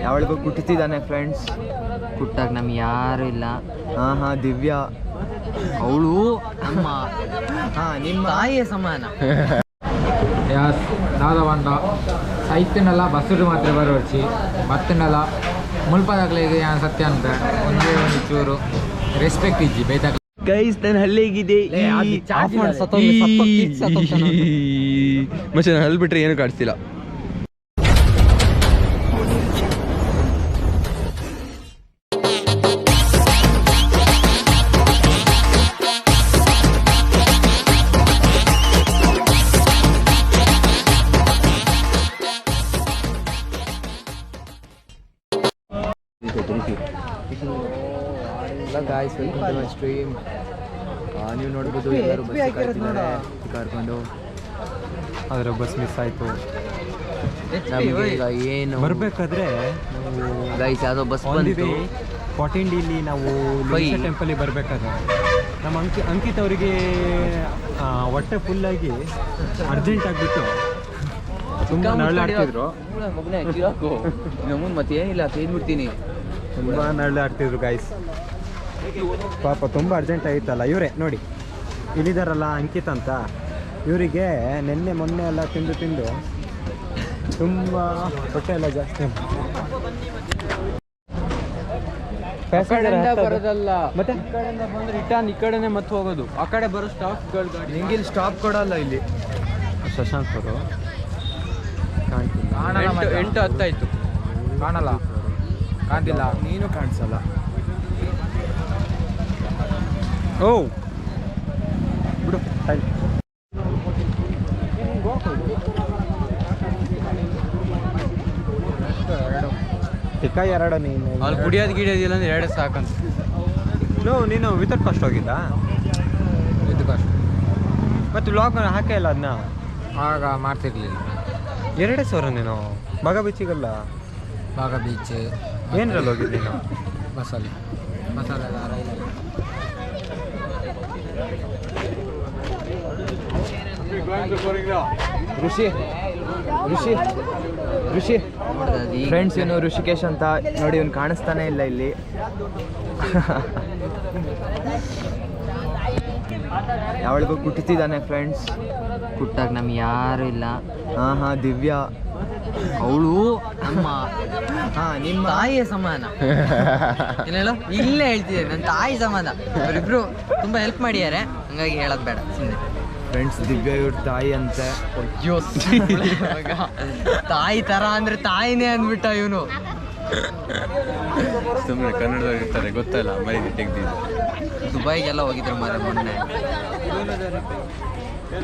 ಯಾವಳಿಗೂ ಕುಟ್ತಿದ್ದಾನೆ friends. ಕುಟ್ಟಾಗ ನಮ್ಗೆ ಯಾರು ಇಲ್ಲ. ಹಾ ದಿವ್ಯಾ ಅವಳು ನಮ್ಮ ನಿಮ್ಮ ತಾಯಿಯ ಸಮಾನ. దాదాపు సైత్తునెల బస్సులు మాత్రం బరు వచ్చి బతున్నెల ಮುಲ್ಪದಾಗಲಿಗೆ ಸತ್ಯ ಅಂತ ಒಂದೇ ಒಂದು ಚೂರು ರೆಸ್ಪೆಕ್ಟ್ ಇಜ್ಜಿ ಬೈತಾಗ ಗೈಸ್ ನನ್ನ ಹಲ್ಲಿಗಿದೆ ಮತ್ತೆ ನಾನು ಹಲ್ಲು ಬಿಟ್ರೆ ಏನು ಕಾಣಿಸ್ತಿಲ್ಲ. Guys welcome to my stream. ನೀವು ನೋಡ್ಬೋದು ಎಲ್ಲರೂ ಬಸ್ ಕರ್ಕೊಂಡು, ಆದರೆ ಬಸ್ ಮಿಸ್ ಆಯಿತು. ನಮಗೆ ಈಗ ಏನು ಬರಬೇಕಾದ್ರೆ ಗೈಸ್ ಯಾವುದೋ ಬಸ್ ಬಂದಿದೆ 14 ನಾವು ಟೆಂಪಲಿಗೆ ಬರಬೇಕಾದ್ರೆ ನಮ್ಮ ಅಂಕಿತ್ ಅವರಿಗೆ ಹೊಟ್ಟೆ ಫುಲ್ಲಾಗಿ ಅರ್ಜೆಂಟ್ ಆಗಿಬಿಟ್ಟು ತುಂಬ ನರಳಾಡ್ತಿದ್ರು. ಮತ್ತೆ ಏನಿಲ್ಲ ತಿಂದ್ಬಿಡ್ತೀನಿ. ತುಂಬ ನರಳಾಡ್ತಿದ್ರು ಗಾಯ್ಸ್. ಪಾಪ ತುಂಬ ಅರ್ಜೆಂಟ್ ಆಗಿತ್ತಲ್ಲ. ಇವರೇ ನೋಡಿ ಇಲ್ಲಿದಾರಲ್ಲ ಅಂಕಿತ್ ಅಂತ, ಇವರಿಗೆ ನಿನ್ನೆ ಮೊನ್ನೆ ಎಲ್ಲ ತಿಂದು ತುಂಬ ಹೊಟ್ಟೆ ಎಲ್ಲ ಜಾಸ್ತಿ. ಬರೋದಲ್ಲ ಮತ್ತೆ ಈ ಕಡೆಯಿಂದ ಬಂದ್ರೆ ರಿಟರ್ನ್ ಈ ಕಡೆನೆ ಮತ್ತೆ ಹೋಗೋದು. ಆ ಕಡೆ ಬರೋ ಸ್ಟಾಪ್ಗಳು ನಿಂಗೆ ಇಲ್ಲಿ ಸ್ಟಾಪ್ ಕೊಡಲ್ಲ. ಇಲ್ಲಿ ಶಶಾಂಕ್ ಅವರು ಕಾಣ್ತಿಲ್ಲ. 8:10 ಆಯ್ತು. ಕಾಣಲ್ಲ, ಕಾಣ್ತಿಲ್ಲ, ನೀನು ಕಾಣಿಸಲ್ಲ. ಓ ಬಿಡು ಟಿಕ್ಕ ಎರಡು. ನೀನು ಅಲ್ಲಿ ಕುಡಿಯೋದು ಗಿಡಿಯೋದಿಲ್ಲ ಅಂದ್ರೆ 2 ಸಾಕಂತ. ನೀನು ವಿತೌಟ್ ಕಾಸ್ಟ್ ಹೋಗಿದ್ದ? ಇದು ಕಷ್ಟ. ಮತ್ತು ವ್ಲಾಗ್ ಹಾಕೇ ಇಲ್ಲ ಅದನ್ನ. ಆಗ ಮಾಡ್ತಿರ್ಲಿಲ್ಲ. 2,000 ನೀನು ಬಾಗ ಬೀಚಿಗಲ್ಲ. ಬಾಗ ಬೀಚ್ ಏನ್ರಲ್ಲಿ ಹೋಗಿದ್ದು ನೀನು? ಮಸಾಲೆ ಋಷಿ ಫ್ರೆಂಡ್ಸ್, ಇವನು ಋಷಿಕೇಶ್ ಅಂತ ನೋಡಿ. ಇವನು ಕಾಣಿಸ್ತಾನೆ ಇಲ್ಲ ಇಲ್ಲಿ. ಯಾವಳಿಗೂ ಕುಟ್ತಿದ್ದಾನೆ ಫ್ರೆಂಡ್ಸ್. ಕುಟ್ಟಾಗ ನಮ್ಗೆ ಯಾರು ಇಲ್ಲ. ಹಾ ದಿವ್ಯಾ ಅವಳು ನಮ್ಮ ನಿಮ್ಮ ತಾಯಿಯ ಸಮಾನ. ಏನೇಳು ಇಲ್ಲೇ ಹೇಳ್ತಿದ್ದಾರೆ, ನನ್ನ ತಾಯಿ ಸಮಾನ. ಅವರಿಬ್ರು ತುಂಬ ಹೆಲ್ಪ್ ಮಾಡಿದ್ದಾರೆ, ಹಂಗಾಗಿ ಹೇಳೋದು ಬೇಡ ಸುಮ್ಮನೆ. ಫ್ರೆಂಡ್ಸ್, ದಿವ್ಯಾ ಇವ್ರ ತಾಯಿ ಅಂತೆ. ಅಯ್ಯೋ ತಾಯಿ ತರ ಅಂದ್ರೆ ತಾಯಿನೇ ಅಂದ್ಬಿಟ್ಟ ಇವನು. ಸುಮ್ಮನೆ ಕನ್ನಡದವ್ರು ಇರ್ತಾರೆ ಗೊತ್ತಲ್ಲ, ಮರಿ ತೆಗ್ದಿದ್ದು. ದುಬೈಗೆಲ್ಲ ಹೋಗಿದ್ರು ಮಾರ ಮೊನ್ನೆ.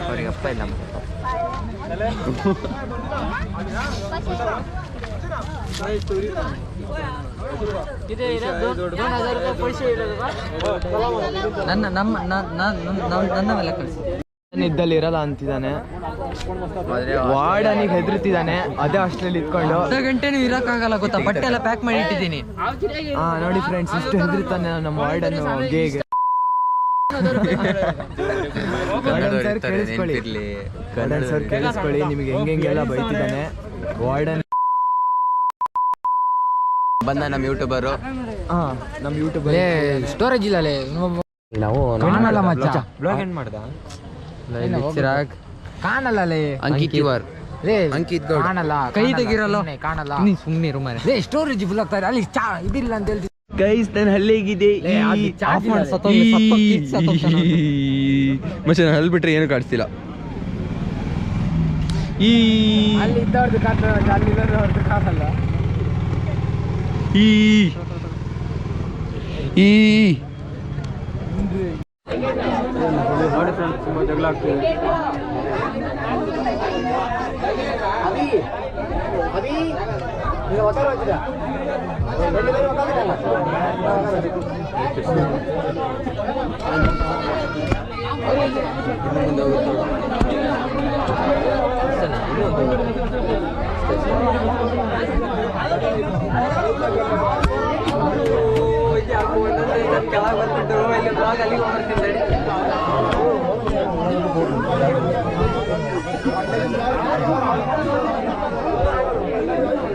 ಅವ್ರಿಗೆ ಅಪ್ಪ ಇಲ್ಲ. ನನ್ನ ಮೇಲೆ ಕಳಿಸಿ. ಇದ್ದಲ್ಲಿ ಇರಲ್ಲ ಅಂತಿದ್ದಾನೆ. ವಾರ್ಡನಿಗೆ ಹೆದರ್ತಿದ್ದಾನೆ. ಅದೇ ಅಷ್ಟರಲ್ಲಿ ಇಟ್ಕೊಂಡು ಅರ್ಧ ಗಂಟೆನೂ ಇರೋಕ್ಕಾಗಲ್ಲ ಗೊತ್ತಾ. ಬಟ್ಟೆ ಎಲ್ಲ ಪ್ಯಾಕ್ ಮಾಡಿ ಇಟ್ಟಿದ್ದೀನಿ. ನೋಡಿ ಫ್ರೆಂಡ್ಸ್, ಇಷ್ಟು ಹೆದರ್ತಾನೆ ನಮ್ಮ ವಾರ್ಡನ್ನು. ಗೇಗೆ ಕೇಳಿಸ್ಕೊಳ್ಳಿ, ನಿಮಗೆ ಹೆಂಗೆಲ್ಲ ಬೈತಿದ್ದಾನೆ ವಾರ್ಡನ್. ಬಂದ ನಮ್ಮ ಯೂಟ್ಯೂಬರು. ನಮ್ಮ ಯೂಟ್ಯೂಬರ್ ಸ್ಟೋರೇಜ್ ಇಲ್ಲ ನಾವು ಕಾಣಲ್ಲ ಮಚ್ಚ. ಬ್ಲಾಗ್ ಏನ್ ಮಾಡ್ದ? ಕಾಣಲ್ಲ ಅಂಕಿತ್ ಅಂಕಿತ್ ಕಾಣಲ್ಲ, ಕೈ ತೆಗಿರಲ್ಲ, ಕಾಣಲ್ಲ. ಸುಮ್ಮನೆ ರೂಮನೆ ಸ್ಟೋರೇಜ್ ಫುಲ್ ಆಗ್ತಾರೆ ಅಲ್ಲಿ. ಇದಿಲ್ಲ ಅಂತ ಹೇಳ್ತೀವಿ ಗೈಸ್. ನನ್ನ ಹಲ್ಲಿಗಿದೆ ಮತ್ತೆ ನಾನು ಹಲ್ಲು ಬಿಟ್ರೆ ಏನು ಕಾಣಿಸ್ತಿಲ್ಲ. ಅಲ್ಲಿ ಇದ್ದವ್ರದ್ದು ಕಾಣ್ತದೆ, ಅಲ್ಲಿ ಇರೋರ್ದು ಕಾಣಲ್ಲ. ನೋಡಿ ಫ್ರೆಂಡ್ಸ್, ತುಂಬ ಜಗಳ ಆಗ್ತಿದೆ.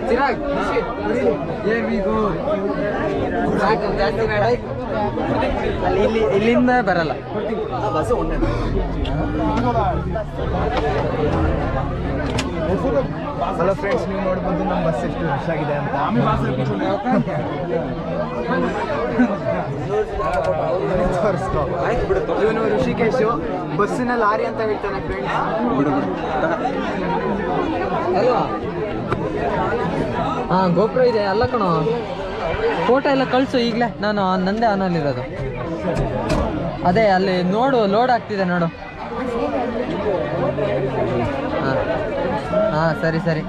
ಚಿರಾಗ್ ಸಾಕು, ಜಾಸ್ತಿ ಬೇಡ. ಅಲ್ಲಿ ಇಲ್ಲಿಂದ ಬರಲ್ಲ. ಹಲೋ ಫ್ರೆಂಡ್ಸ್, ನೀವು ನೋಡ್ಬೋದು ನಮ್ಮ ಬಸ್ ಎಷ್ಟು ರಶ್ ಆಗಿದೆ ಅಂತ. ಇವನು ಋಷಿಕೇಶು ಬಸ್ಸಿನ ಲಾರಿ ಅಂತ ಹೇಳ್ತಾನೆ ಫ್ರೆಂಡ್ಸ್. ಅಲ್ವಾ? ಹಾಂ, ಗೋಪುರ ಇದೆ ಅಲ್ಲ ಕಣೋ. ಫೋಟೋ ಎಲ್ಲ ಕಳಿಸು ಈಗಲೇ. ನಾನು ನಂದೇ ಆನಲ್ಲಿರೋದು. ಅದೇ ಅಲ್ಲಿ ನೋಡು, ಲೋಡ್ ಆಗ್ತಿದೆ ನೋಡು. ಹಾಂ ಹಾಂ, ಸರಿ ಸರಿ,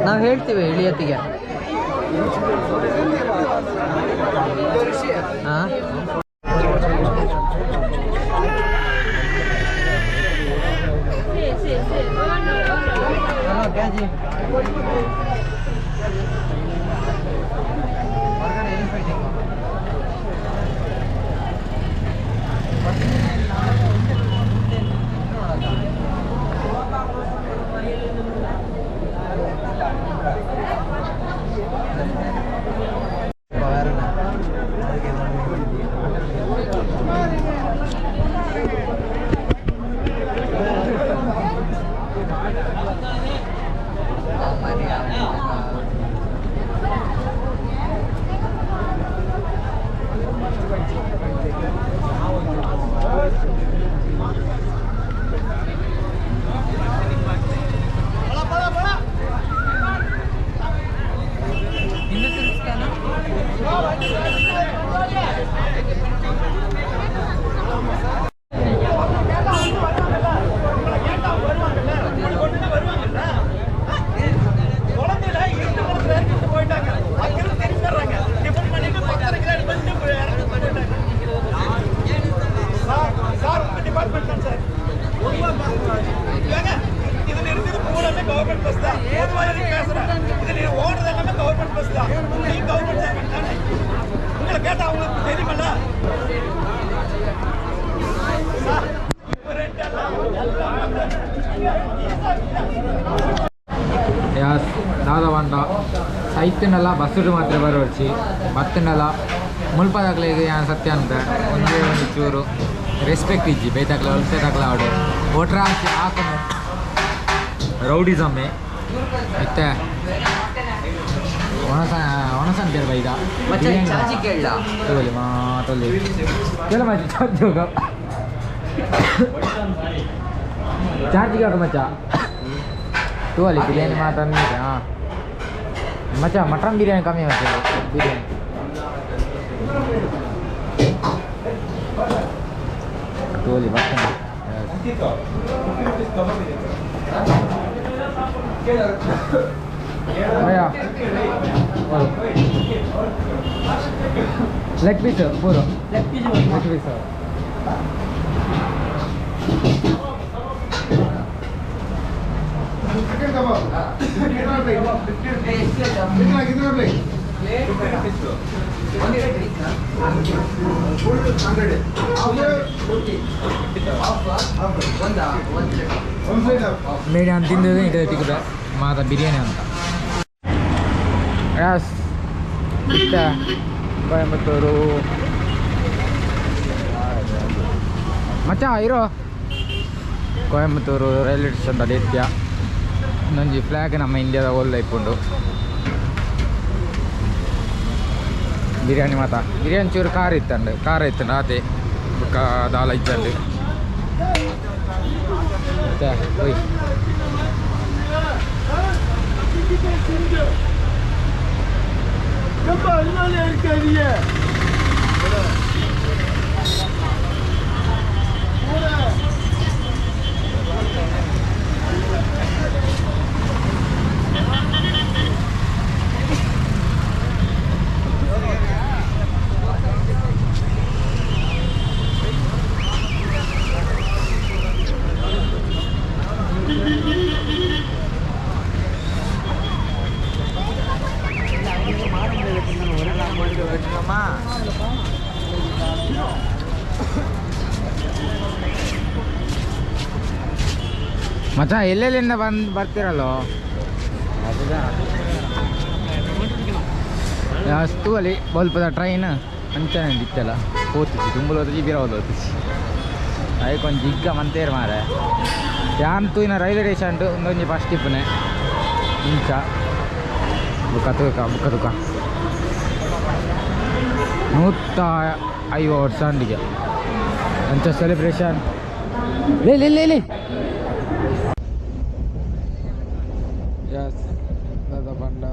ನಾವು ಹೇಳ್ತೀವಿ ಇಳಿಯತ್ತಿಗೆ. ಹಾಂ, ಹಲೋ ಕ್ಯಾಜಿ. ಹೊರಗಡೆ ಏನು ಫೈಟಿಂಗು? దాదాపు ಸೈತಿನೆಲ್ಲ ಬಸ್ಸುಡು ಮಾತ್ರ ಬರೋರ್ಚಿ ಬತ್ತನೆಲ್ಲ ಮುಲ್ಪದಾಗ್ಲಿಗೆ ಯಾನ್ ಸತ್ಯ ಅಂತ ಒಂದೇ ಒಂದು ಚೂರು ರೆಸ್ಪೆಕ್ಟ್ ಇಜ್ಜಿ ಬೈತಾಗ್ಲ ಹೊಲ್ಸೇದಾಗ್ಲ ಆಡು ಒಟ್ರ ಹಾಕಿ ಹಾಕೊಂಡು ರೌಡಿಸಮ್ಮೆ ಮತ್ತೆ ಒಣಸಂತೇಳಿ ಬೈದ ಚಾಚಿ ಕೇಳ ತಗೊಳ್ಳಿ ಮಾತಲ್ಲಿ ಕೇಳ ಮಚ್ಚ ಚಾರ್ಜ್ ಹೋಗ ಚಾರ್ಜಿಗೆ ಹೋಗ ಮಚ್ಚ ತಗೊಳ್ಳಿ ಬಿರಿಯಾನಿ ಮಾತಂದಿದೆ. ಹಾಂ ಮಚ್ಚ, ಮಟನ್ ಬಿರಿಯಾನಿ ಕಮ್ಮಿ ಮಾಡ್ತೀವಿ. ಬಿರಿಯಾನಿ ತಗೊಳ್ಳಿ ಬರ್ತೇನೆ. ಲೆಗ್ ಪೀಸ್ ಪೂರು ಲೆಗ್ ಪೀಸ್ ಮೀಡಿಯಂ ತಿಂದಿದ್ದು ಇದು ತಿಕ್ಕದ ಮಾತ ಬಿರಿಯಾನಿ ಅಂತ. ಯಸ್, ಇತ್ತ ಕೊಯಂಬತ್ತೂರು ಮಚ್ಚ ಇರೋ ಕೊಯಂಬತ್ತೂರು ರೈಲ್ವೆ ಸ್ಟೇಷನ್ ಅಡಿತ್ಯ ನಂಜಿ ಫ್ಲಾಗ್ ನಮ್ಮ ಇಂಡಿಯಾದ ಒಳ್ಳೆ ಇಪ್ಪುಂಡು. ಬಿರಿಯಾನಿ ಮಾತ ಬಿರಿಯಾನಿ ಚೂರು ಖಾರ ಇತ್ತಂಡು ಅದೇ ಬುಕ್ಕ ದಾಲ ಇತ್ತಂಡು ಮತ್ತೆ ಹೋಯ್ ಮಚ್ಚ ಎಲ್ಲೆಲ್ಲಿಂದ ಬರ್ತೀರಲ್ಲೋ ಅಷ್ಟು ಅಲ್ಲಿ ಬಲ್ಪದ ಟ್ರೈನ್ ಅಂಚನೆ ಇತ್ತಲ್ಲ ಹೋಗ್ತಿದ್ವಿ ತುಂಬಲು ಹೋಗ್ತಿದ್ವಿ ಬೀರೋದು ಹೋಗ್ತಿದ್ವಿ ಅದಕ್ಕೆ ಒಂದು ಜಿಗ್ಗ ಮಂತೇರು ಮಾರೆ ಯಾಂತೂ ಇನ್ನು ರೈಲ್ವೆ ಸ್ಟೇಷನ್ ಒಂದೊಂದು ಫಸ್ಟ್ ಟಿಪ್ಪನೆ ಇಂಚ ಬುಕ್ಕ ತುಕ 150 ವರ್ಷಂಡಿಗೆ ಅಂಚ ಸೆಲೆಬ್ರೇಷನ್ ಲೇ ಎಸ್ ಬಂಡ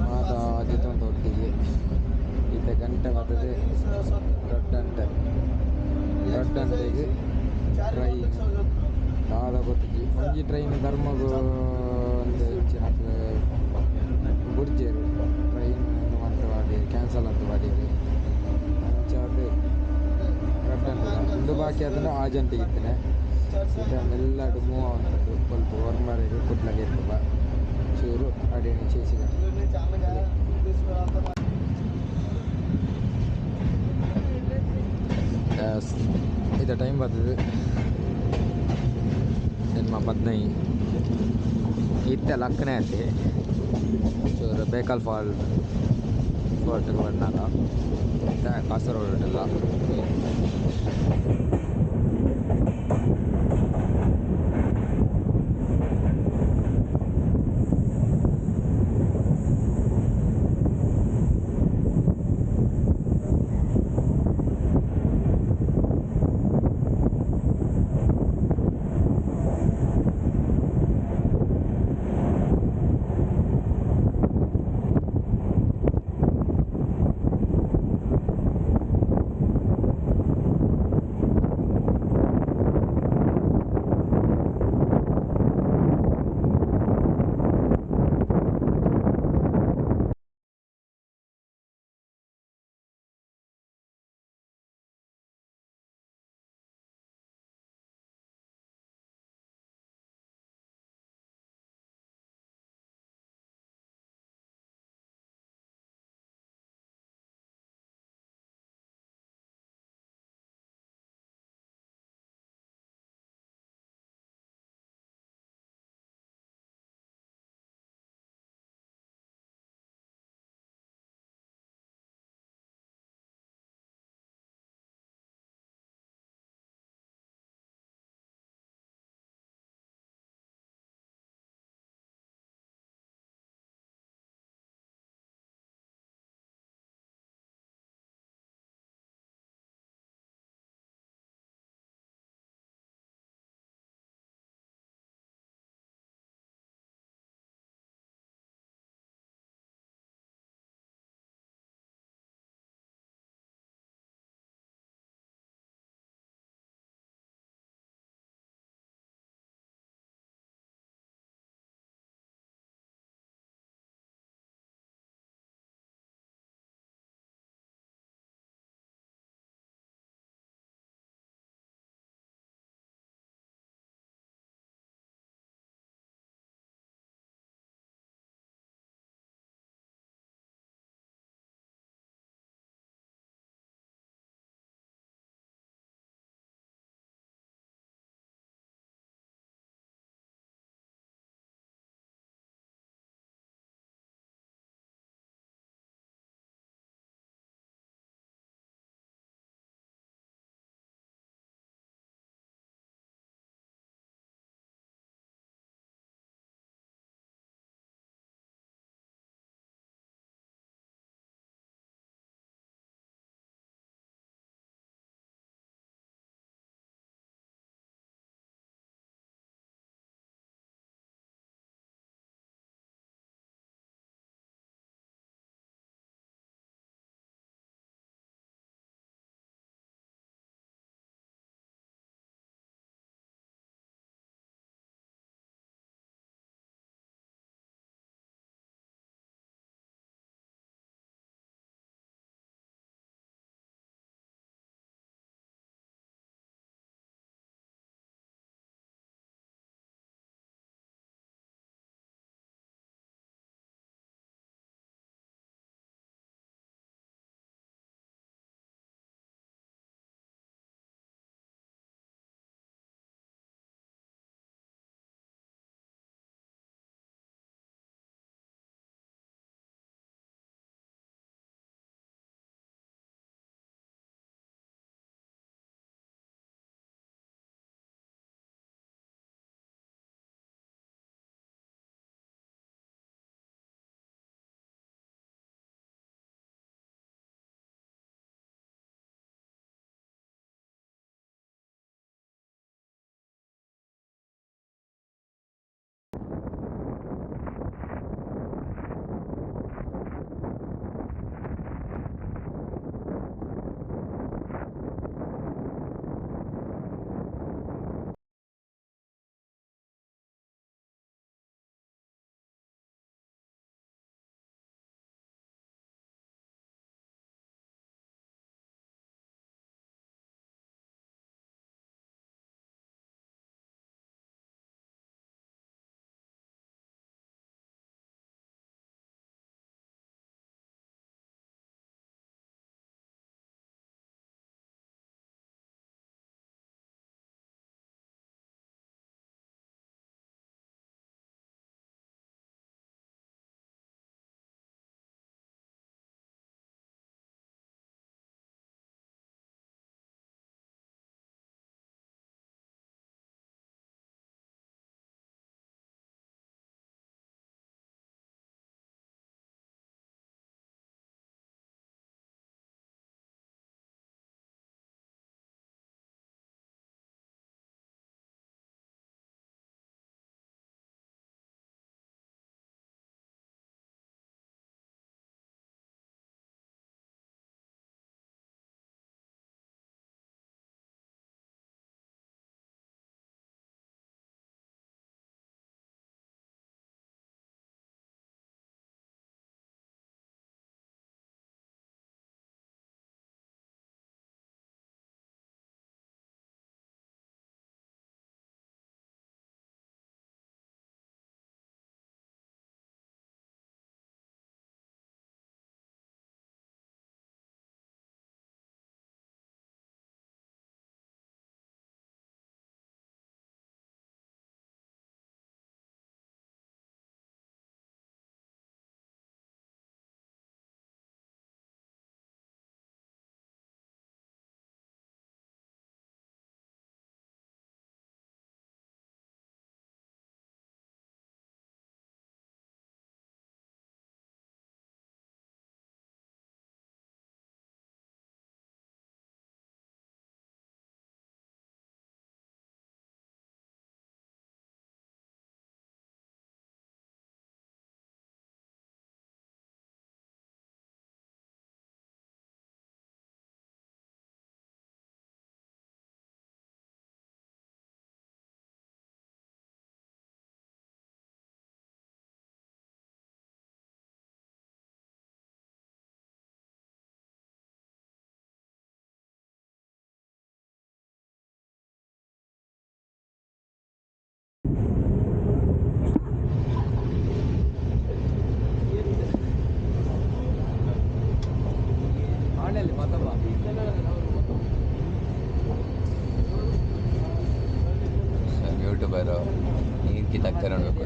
ಮಾತ ಅಜಿತಂತ ಒಟ್ಟಿಗೆ ಈತ ಗಂಟೆ ಬರ್ತದೆ ದೊಡ್ಡಂಟೆಗೆ ಟ್ರೈನ್ ದಾದ ಗೊತ್ತಿದ್ವಿ ಒಂಜಿ ಟ್ರೈನ್ ಧರ್ಮಗೂ ಒಂದು ಹೆಚ್ಚಿನ ಬುರ್ಜೇರು ಟ್ರೈನ್ ಅಂತ ಮಾಡಿ ಕ್ಯಾನ್ಸಲ್ ಅಂತ ಮಾಡಿರಿ ಅಂಚಾದ ದೊಡ್ಡಂಟೆ ಒಂದು ಬಾಕಿ ಅದನ್ನು ಆಜಂಟಿಗೆ ಇತ್ತೇನೆ ಈಗ ಮೆಲ್ಲಡು ಮೂವ್ ಆಗುಂಟು ಸ್ವಲ್ಪ ಹೊರಮರೆಗೆ ಕುಟ್ಲಾಗೆ ಇತ್ತು ಚೂರು ಅಡಿಯಣಿ ಚೇಸಿಗ ಇದು ಟೈಮ್ ಬರ್ತದೆ ಜನ್ಮ 15 ಇತ್ತೆ ಲಕ್ಕನೆ ಅಂತೆ ಚೂರು ಬೇಕಲ್ ಫೋರ್ಟ್ಗೆ ಬಂದಾಗ ಕಾಸರಗೋಡಿಲ್ಲ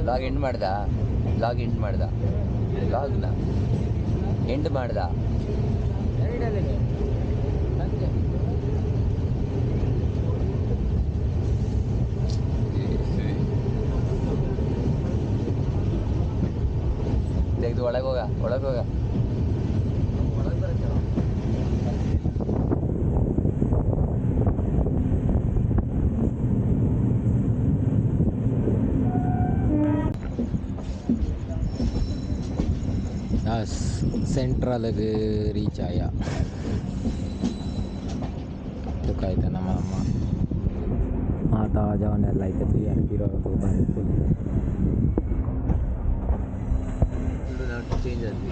ಲಾಗ್ ಎಂಡ್ ಮಾಡ್ದ ಲಾಗ್ನ ಎಂಡ್ ಮಾಡ್ದ ತೆಗೆದು ಒಳಗೋಗ सेंट्रल रीच आया तो कहते ನಮ್ಮ आता जावनेಲ್ಲ ಐತೆ ಇರೋದು ಬಂತು ಚೇಂಜ್ ಆದ್ವಿ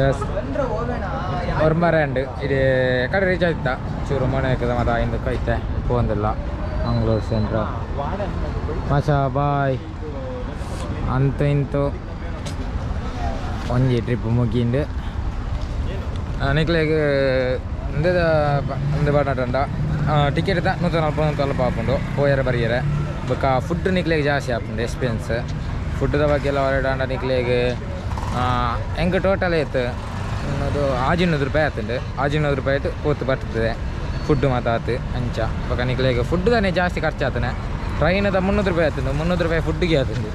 ಎಸ್ ಹೊರ್ಮರಂಡ್ ಇದು ಎಕಡೆ ರೀಚ್ ಆಯ್ತಾ ಚೂರು ಮನೆ ಮತ್ತೆ ಹಿಂದಕ್ಕೆ ಐತೆ ಫೋನ್ದಿಲ್ಲ ಮಂಗ್ಳೂರು ಸೆಂಟ್ರ್ ಮಚಾ ಬಾಯ್ ಅಂತೂ ಇಂತೂ ಒಂಜಿ ಟ್ರಿಪ್ ಮುಗಿಂಡು ನಿಕ್ಲೆಗ್ ಒಂದು ಬಾಟಂಡ ಟಿಕೆಟ್ ದ 140 ಪಾಪುಂಡು ಪೋಯರೆ ಬರಿಯರೆ ಬೊಕ್ಕ ಫುಡ್ ನಿಕ್ಲೆಗ್ ಜಾಸ್ತಿ ಆಪುಂಡು ಎಕ್ಸ್ಪೆನ್ಸ್ ಫುಡ್ದ ಬಗ್ಗೆ ಎಲ್ಲ ಹೊರಡಾಂಡ ನಿಕ್ಲೆಗ್ ಹೆಂಗೆ ಟೋಟಲ್ ಆಯ್ತು ಅದು 600 ರೂಪಾಯಿ ಆಯ್ತುಂಡು 600 ರೂಪಾಯಿ ಆಯ್ತು ಕೂತು ಬರ್ತದೆ ಫುಡ್ ಮಾತಾತು ಅಂಚ ಬೊಕ್ಕ ನಿಕ್ಲೆಗ್ ಫುಡ್ ತಾನೇ ಜಾಸ್ತಿ ಖರ್ಚು ಆತನೆ ಟ್ರೈನದ 300 ರೂಪಾಯಿ ಆಯ್ತುಂಡು 300 ರೂಪಾಯಿ ಫುಡ್ಗೆ ಆತುಂಡು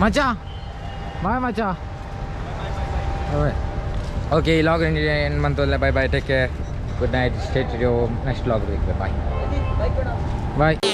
ಮಚಾ ಬಾಯ್ ಮಚಾ ಓಕೆ ಈ ಲಾಗ್ ಎಂಡ್ ಬಂತು bye bye take care good night stay to next vlog bye bye